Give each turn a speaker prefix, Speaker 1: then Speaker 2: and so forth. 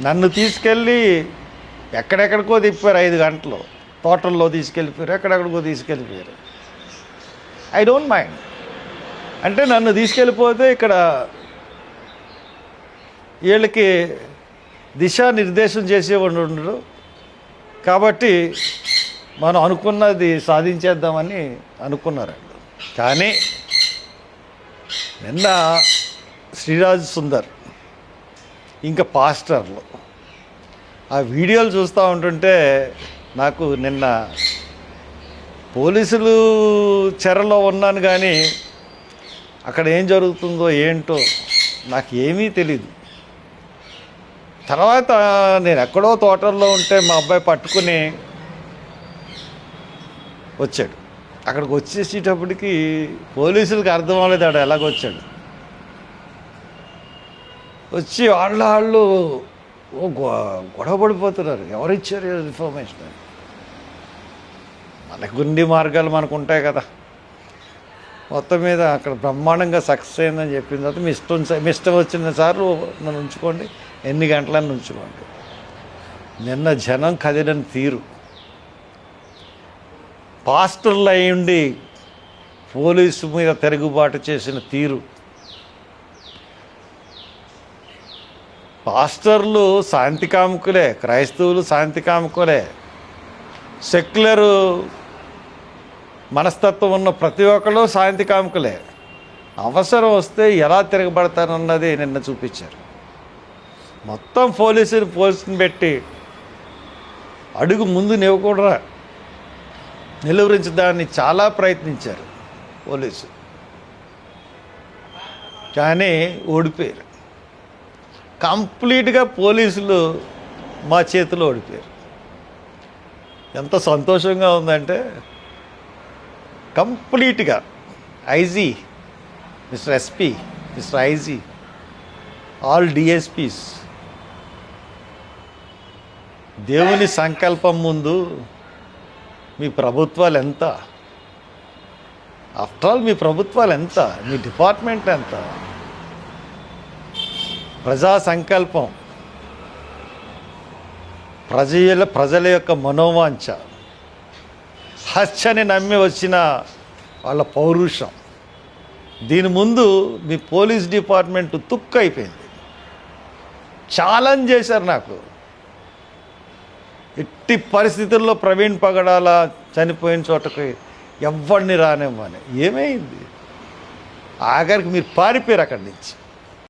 Speaker 1: నన్ను తీసుకెళ్ళి ఎక్కడెక్కడికో తిప్పారు 5 గంటలు. తోటల్లో తీసుకెళ్ళిపోయారు, ఎక్కడెక్కడికో తీసుకెళ్ళిపోయారు. I don't mind. అంటే నన్ను తీసుకెళ్ళిపోతే ఇక్కడ వీళ్ళకి దిశానిర్దేశం చేసేవాడు ఉండడు, కాబట్టి మనం అనుకున్నది సాధించేద్దామని అనుకున్నారండి. కానీ నిన్న శ్రీరాజ్ సుందర్ ఇంకా పాస్టర్లు ఆ వీడియోలు చూస్తూ ఉంటుంటే నాకు నిన్న పోలీసులు చెరలో ఉన్నాను, కానీ అక్కడ ఏం జరుగుతుందో ఏంటో నాకు ఏమీ తెలీదు. తర్వాత నేను ఎక్కడో తోటల్లో ఉంటే మా అబ్బాయి పట్టుకుని వచ్చాడు. అక్కడికి వచ్చేసేటప్పటికి పోలీసులకు అర్థం అవ్వలేదు ఆడ ఎలాగొచ్చాడు. వచ్చి వాళ్ళు గొడవ పడిపోతున్నారు, ఎవరిచ్చారు ఇన్ఫర్మేషన్ అని. మనకు గుండి మార్గాలు మనకు ఉంటాయి కదా. మొత్తం మీద అక్కడ బ్రహ్మాండంగా సక్సెస్ అయిందని చెప్పిన తర్వాత మీ ఇష్టం వచ్చిన సార్లు నన్ను ఉంచుకోండి, ఎన్ని గంటలని ఉంచుకోండి. నిన్న జనం కదిలిన తీరు, పాస్టర్లు అయ్యుండి పోలీసు మీద తిరుగుబాటు చేసిన తీరు. పాస్టర్లు శాంతి కాముకులే, క్రైస్తవులు శాంతి కాముకులే, సెక్యులరు మనస్తత్వం ఉన్న ప్రతి ఒక్కరు శాంతి కాముకులే. అవసరం వస్తే ఎలా తిరగబడతారన్నది నిన్న చూపించారు. మొత్తం పోలీసుని పెట్టి అడుగు ముందు నివ్వకూడరా నిలువరించడాన్ని చాలా ప్రయత్నించారు పోలీసు, కానీ ఓడిపోయారు. కంప్లీట్గా పోలీసులు మా చేతిలో ఓడిపోయారు. ఎంత సంతోషంగా ఉందంటే కంప్లీట్గా IG, mister SP, mister IG, all DSPs దేవుని సంకల్పం ముందు మీ ప్రభుత్వాలు ఎంత? ఆఫ్టర్ ఆల్ మీ ప్రభుత్వాలు ఎంత? మీ డిపార్ట్మెంట్ ఎంత? ప్రజా సంకల్పం, ప్రజల యొక్క మనోవాంఛ, హత్యని నమ్మి వచ్చిన వాళ్ళ పౌరుషం, దీని ముందు మీ పోలీస్ డిపార్ట్మెంట్ తుక్కు అయిపోయింది. ఛాలెంజ్ చేశారు నాకు, ఎట్టి పరిస్థితుల్లో ప్రవీణ్ పగడాల చనిపోయిన చోటకి ఎవరిని రానివ్వని. ఏమైంది? ఆఖరికి మీరు పారిపోయారు అక్కడి నుంచి.